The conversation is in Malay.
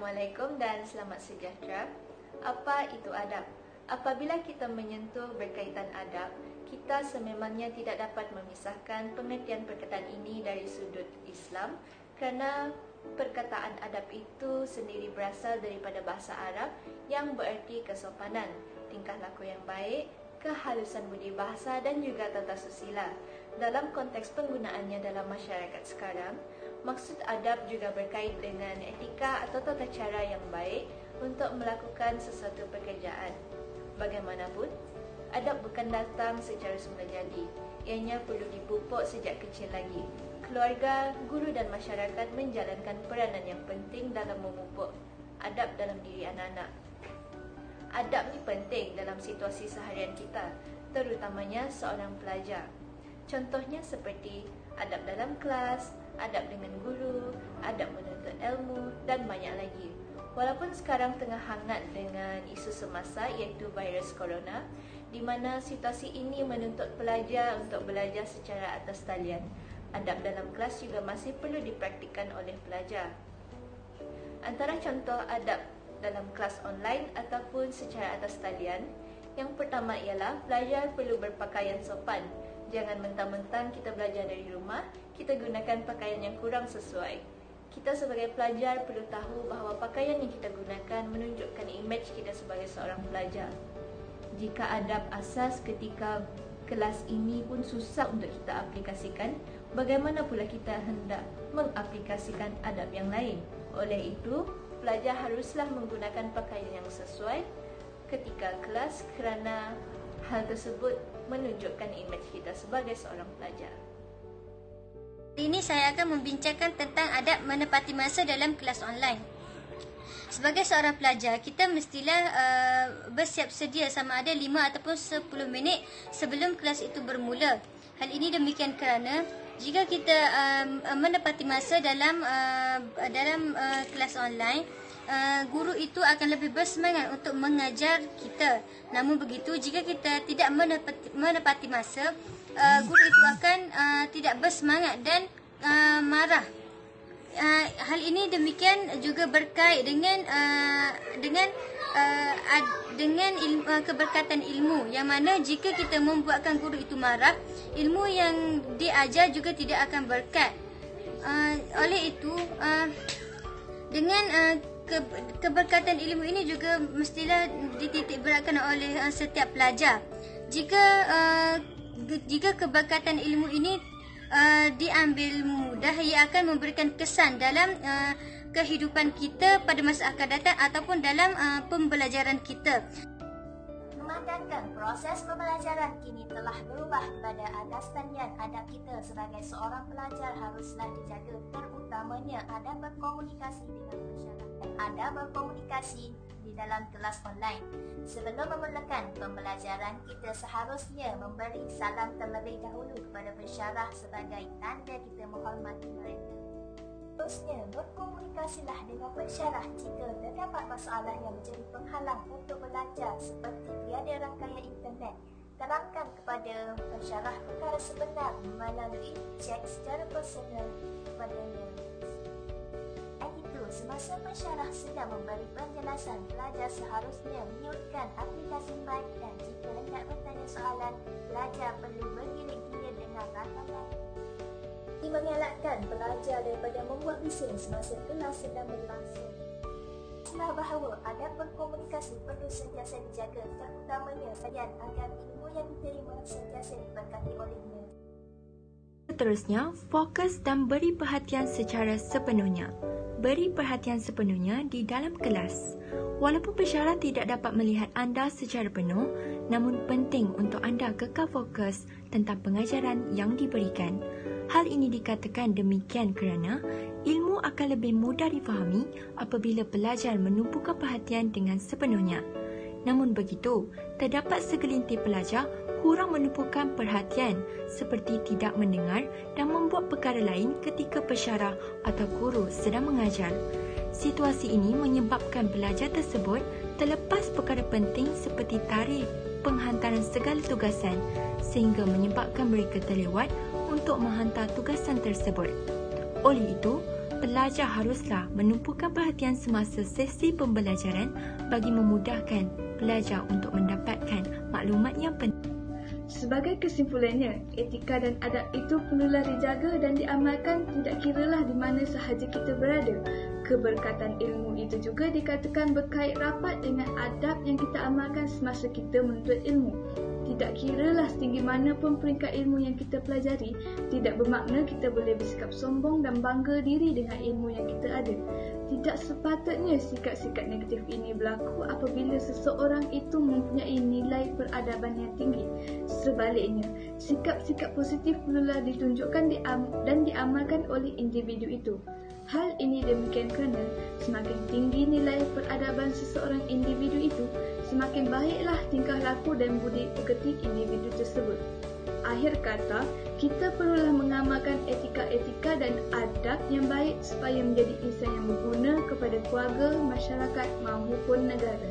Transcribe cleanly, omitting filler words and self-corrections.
Assalamualaikum dan selamat sejahtera. Apa itu adab? Apabila kita menyentuh berkaitan adab, kita sememangnya tidak dapat memisahkan pengertian perkataan ini dari sudut Islam, kerana perkataan adab itu sendiri berasal daripada bahasa Arab yang bererti kesopanan, tingkah laku yang baik, kehalusan budi bahasa dan juga tata susila. Dalam konteks penggunaannya dalam masyarakat sekarang, maksud adab juga berkait dengan etika atau tata cara yang baik untuk melakukan sesuatu pekerjaan. Bagaimanapun, adab bukan datang secara semula jadi. Ianya perlu dipupuk sejak kecil lagi. Keluarga, guru dan masyarakat menjalankan peranan yang penting dalam memupuk adab dalam diri anak-anak. Adab ni penting dalam situasi seharian kita, terutamanya seorang pelajar. Contohnya seperti adab dalam kelas, adab dengan guru, adab menuntut ilmu dan banyak lagi. Walaupun sekarang tengah hangat dengan isu semasa iaitu virus corona, di mana situasi ini menuntut pelajar untuk belajar secara atas talian, adab dalam kelas juga masih perlu dipraktikkan oleh pelajar. Antara contoh adab dalam kelas online ataupun secara atas talian, yang pertama ialah pelajar perlu berpakaian sopan. Jangan mentang-mentang kita belajar dari rumah, kita gunakan pakaian yang kurang sesuai. Kita sebagai pelajar perlu tahu bahawa pakaian yang kita gunakan menunjukkan imej kita sebagai seorang pelajar. Jika adab asas ketika kelas ini pun susah untuk kita aplikasikan, bagaimana pula kita hendak mengaplikasikan adab yang lain? Oleh itu, pelajar haruslah menggunakan pakaian yang sesuai ketika kelas kerana hal tersebut menunjukkan imej kita sebagai seorang pelajar. Hari ini saya akan membincangkan tentang adab menepati masa dalam kelas online. Sebagai seorang pelajar, kita mestilah bersiap sedia sama ada 5 ataupun 10 minit sebelum kelas itu bermula. Hal ini demikian kerana jika kita menepati masa dalam kelas online, guru itu akan lebih bersemangat untuk mengajar kita. Namun begitu, jika kita tidak menepati masa, guru itu akan tidak bersemangat dan marah. Hal ini demikian juga berkait dengan keberkatan ilmu, yang mana jika kita membuatkan guru itu marah, ilmu yang diajar juga tidak akan berkat. Oleh itu, dengan keberkatan ilmu ini juga mestilah dititik beratkan oleh setiap pelajar. Jika keberkatan ilmu ini diambil mudah, ia akan memberikan kesan dalam kehidupan kita pada masa akan datang ataupun dalam pembelajaran kita. Memandangkan proses pembelajaran kini telah berubah kepada atas talian, adab kita sebagai seorang pelajar haruslah dijaga, terutamanya adab berkomunikasi dengan masyarakat dan adab berkomunikasi di dalam kelas online. Sebelum memulakan pembelajaran, kita seharusnya memberi salam terlebih dahulu kepada pensyarah sebagai tanda kita menghormati mereka. Terusnya, berkomunikasilah dengan pensyarah jika terdapat masalah yang menjadi penghalang untuk belajar seperti tiada rangkaian internet. Terangkan kepada pensyarah perkara sebenar melalui chat secara personal kepadanya. Semasa pensyarah sedang memberi penjelasan, pelajar seharusnya menyurutkan aplikasi mic dan jika hendak bertanya soalan, pelajar perlu bergilir-gilir dengan rangkaian. Ini mengelakkan pelajar daripada membuat bising semasa kelas sedang berlangsung. Setelah bahawa adab berkomunikasi perlu sentiasa dijaga, terutamanya kalian agar ilmu yang diterima sentiasa diberkati olehnya. Seterusnya, fokus dan beri perhatian secara sepenuhnya. Beri perhatian sepenuhnya di dalam kelas. Walaupun pensyarah tidak dapat melihat anda secara penuh, namun penting untuk anda kekal fokus tentang pengajaran yang diberikan. Hal ini dikatakan demikian kerana ilmu akan lebih mudah difahami apabila pelajar menumpukan perhatian dengan sepenuhnya. Namun begitu, terdapat segelintir pelajar kurang menumpukan perhatian seperti tidak mendengar dan membuat perkara lain ketika pensyarah atau guru sedang mengajar. Situasi ini menyebabkan pelajar tersebut terlepas perkara penting seperti tarikh penghantaran segala tugasan sehingga menyebabkan mereka terlewat untuk menghantar tugasan tersebut. Oleh itu, pelajar haruslah menumpukan perhatian semasa sesi pembelajaran bagi memudahkan pelajar untuk mendapatkan maklumat yang penting. Sebagai kesimpulannya, etika dan adab itu perlulah dijaga dan diamalkan tidak kiralah di mana sahaja kita berada. Keberkatan ilmu itu juga dikatakan berkait rapat dengan adab yang kita amalkan semasa kita menuntut ilmu. Tidak kiralah setinggi mana pun peringkat ilmu yang kita pelajari, tidak bermakna kita boleh bersikap sombong dan bangga diri dengan ilmu yang kita ada. Tidak sepatutnya sikap-sikap negatif ini berlaku apabila seseorang itu mempunyai nilai peradaban yang tinggi. Sebaliknya, sikap-sikap positif perlulah ditunjukkan dan diamalkan oleh individu itu. Hal ini demikian kerana semakin tinggi nilai peradaban seseorang individu itu, semakin baiklah tingkah laku dan budi pekerti individu tersebut. Akhir kata, kita perlulah mengamalkan etika-etika dan adab yang baik supaya menjadi insan yang berguna kepada keluarga, masyarakat maupun negara.